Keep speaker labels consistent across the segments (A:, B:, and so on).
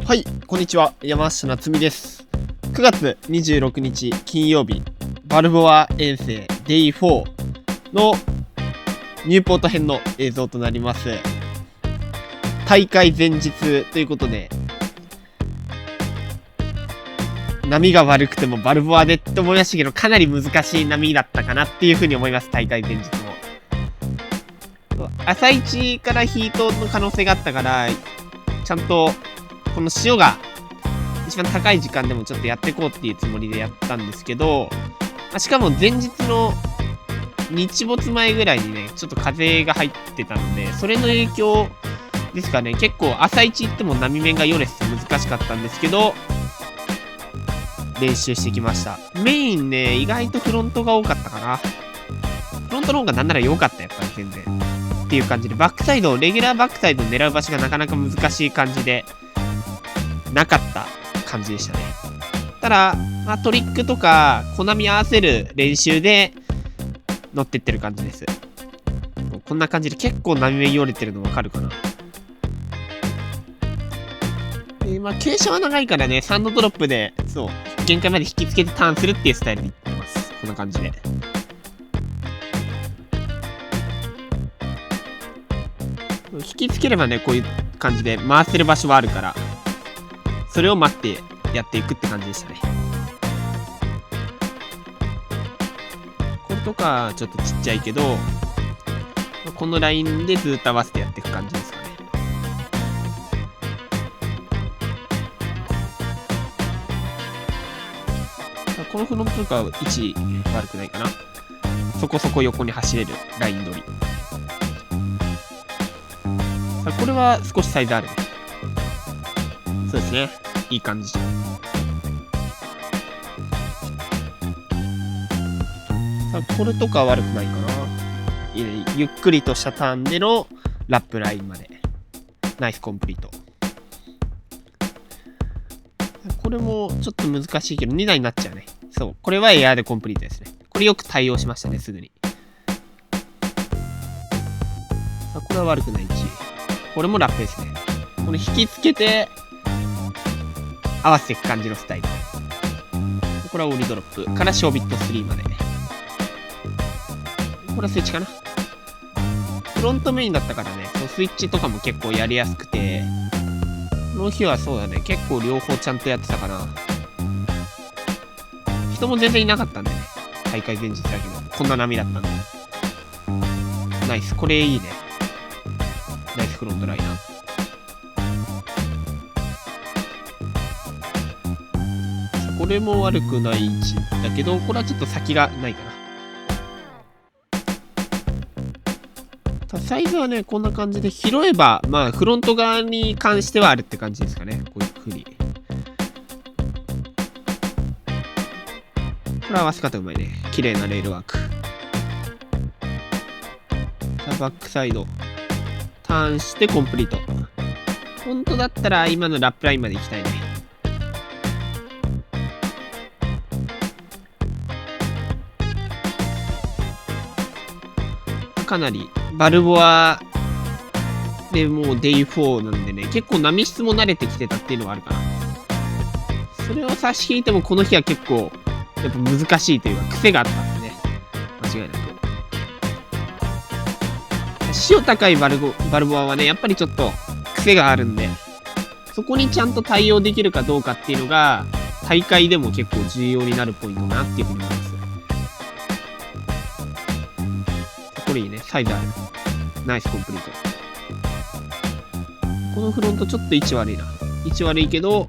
A: はい、こんにちは。山下夏実です。9月26日金曜日、バルボア遠征 Day4 のニューポート編の映像となります。大会前日ということで、波が悪くてもバルボアでって思いましたけど、かなり難しい波だったかなっていうふうに思います。大会前日も。朝一からヒートの可能性があったから、ちゃんとこの潮が一番高い時間でもちょっとやっていこうっていうつもりでやったんですけど、しかも前日の日没前ぐらいにね、ちょっと風が入ってたので、それの影響ですかね。結構朝一行っても波面がよれて難しかったんですけど、練習してきました。メインね、意外とフロントが多かったかな。フロントの方がなんなら良かった、やっぱり全然。っていう感じで、バックサイド、レギュラーバックサイドを狙う場所がなかなか難しい感じで、なかった感じでしたね。ただ、トリックとか、コナミ合わせる練習で乗ってってる感じです。こんな感じで結構波面よれてるのわかるかな。傾斜は長いからね、サンドドロップで、そう、限界まで引きつけてターンするっていうスタイルでいってます。こんな感じで。引きつければね、こういう感じで回せる場所はあるから、それを待ってやっていくって感じでしたね。これとかちょっとちっちゃいけど、このラインでずっと合わせてやっていく感じですかね。このフロントとか位置悪くないかな。そこそこ横に走れるライン取り。これは少しサイズあるね。そうですね。いい感じ。これとかは悪くないかな。ゆっくりとしたターンでのラップラインまで。ナイスコンプリート。これもちょっと難しいけど2台になっちゃうね。そう。これはエアーでコンプリートですね。これよく対応しましたね、すぐに。これは悪くない位置。これもラップですね。これ引きつけて、合わせていく感じのスタイル。これはオリドロップからショービット3まで。これはスイッチかな。フロントメインだったからね、スイッチとかも結構やりやすくて、この日はそうだね、結構両方ちゃんとやってたかな。人も全然いなかったんでね、大会前日だけど、こんな波だったんで。ナイス、これいいね。ナイスフロントライナー。これも悪くない位置だけど、これはちょっと先がないかな。サイズはね、こんな感じで拾えば、フロント側に関してはあるって感じですかね。こういう風に。これは合わせ方うまいね。綺麗なレールワーク。バックサイド。ターンしてコンプリート。本当だったら今のラップラインまで行きたいね。かなりバルボアでもう Day4 なんでね、結構波質も慣れてきてたっていうのはあるかな。それを差し引いてもこの日は結構やっぱ難しいというか癖があったんでね、間違いなく。潮高いバルボアはね、やっぱりちょっと癖があるんで、そこにちゃんと対応できるかどうかっていうのが大会でも結構重要になるポイントかなっていうふうに思います。これいいね、サイズある。ナイスコンプリート。このフロントちょっと位置悪いな。位置悪いけど、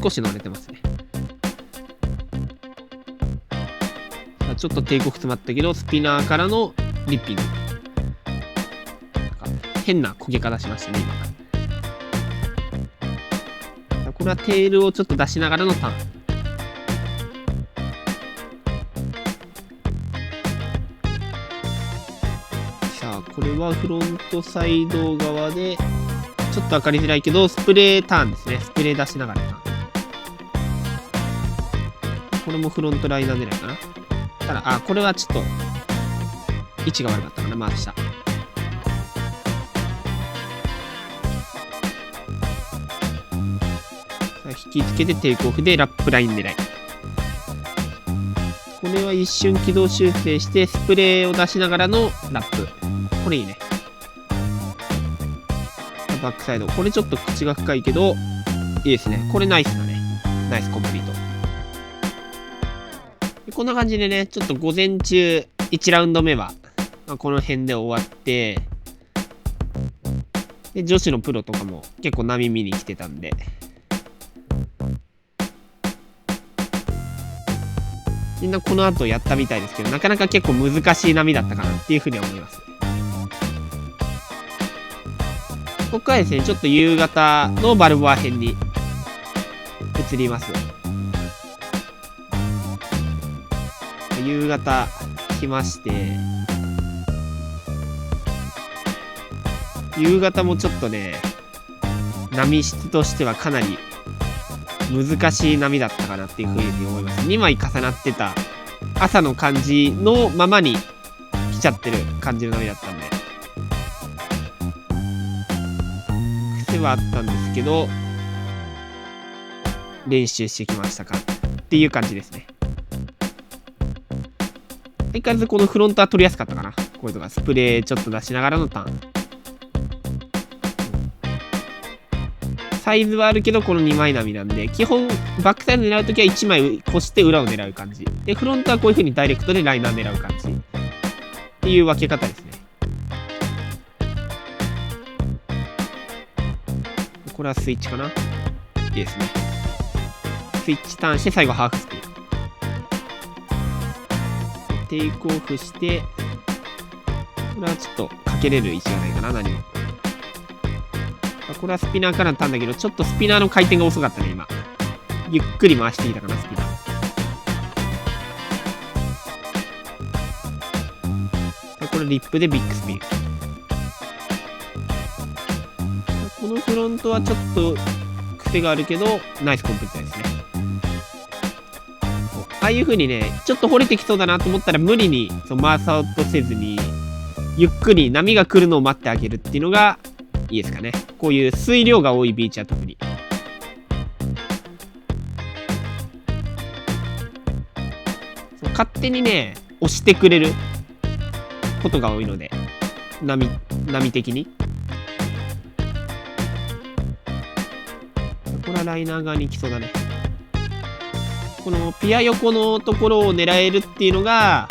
A: 少し乗れてますね。ちょっと帝国詰まったけど、スピナーからのリッピング。変な焦げ方しましたね、今。これはテールをちょっと出しながらのターン。さあ、これはフロントサイド側で、ちょっと分かりづらいけど、スプレーターンですね。スプレー出しながらターン。これもフロントライナー狙いかな。ただ、これはちょっと、位置が悪かったかな、回した。引きつけてテイクオフでラップライン狙い。これは一瞬軌道修正してスプレーを出しながらのラップ。これいいね。バックサイド。これちょっと口が深いけど、いいですね。これナイスだね。ナイスコンプリート。でこんな感じでね、ちょっと午前中1ラウンド目は、この辺で終わって、で、女子のプロとかも結構波見に来てたんで、みんなこの後やったみたいですけど、なかなか結構難しい波だったかなっていうふうには思います。ここからですね、ちょっと夕方のバルボア編に移ります。夕方来まして、夕方もちょっとね、波質としてはかなり難しい波だったかなっていうふうに思います。2枚重なってた朝の感じのままに来ちゃってる感じの波だったんで、癖はあったんですけど、練習してきましたかっていう感じですね。相変わらずこのフロントは取りやすかったかな。こういうのがスプレーちょっと出しながらのターン。サイズはあるけどこの2枚波なんで、基本バックサイド狙うときは1枚越して裏を狙う感じで、フロントはこういう風にダイレクトでライナー狙う感じっていう分け方ですね。これはスイッチかな。いいですね。スイッチターンして最後ハーフスピンテイクオフして、これはちょっとかけれる位置がないかな。何もこれはスピナーからのターンだけど、ちょっとスピナーの回転が遅かったね、今。ゆっくり回してきたかな、スピナー。これリップでビッグスピン。このフロントはちょっと癖があるけど、ナイスコンプリートですね。ああいう風にね、ちょっと掘れてきそうだなと思ったら無理に回そうとせずに、ゆっくり波が来るのを待ってあげるっていうのがいいですかね。こういう水量が多いビーチは特に。勝手にね、押してくれることが多いので、波的に。これはライナー側に来そうだね。このピア横のところを狙えるっていうのが、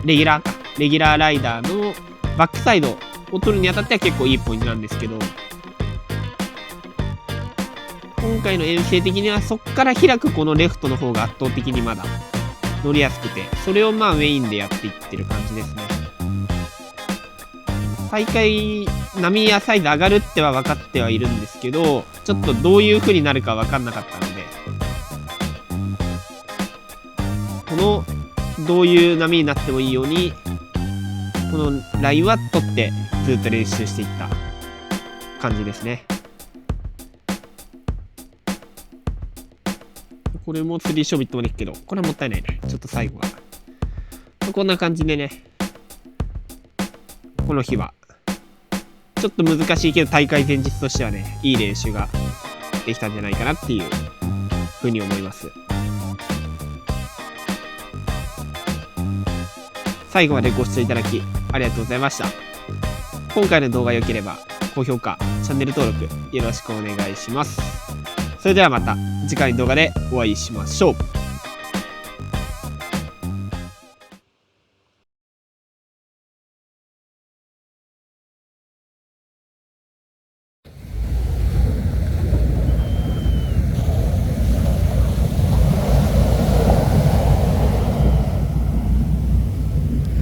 A: レギュラーライダーのバックサイドを取るにあたっては結構いいポイントなんですけど、今回の遠征的にはそっから開くこのレフトの方が圧倒的にまだ乗りやすくて、それをメインでやっていってる感じですね。大会波やサイズ上がるっては分かってはいるんですけど、ちょっとどういう風になるか分かんなかったので、このどういう波になってもいいようにこのラインは取ってずっと練習していった感じですね。これも3ショビットもできるけど、これはもったいないね。ちょっと最後はこんな感じでね、この日はちょっと難しいけど大会前日としてはね、いい練習ができたんじゃないかなっていうふうに思います。最後までご視聴いただきありがとうございました。今回の動画良ければ高評価、チャンネル登録よろしくお願いします。それではまた次回の動画でお会いしましょう。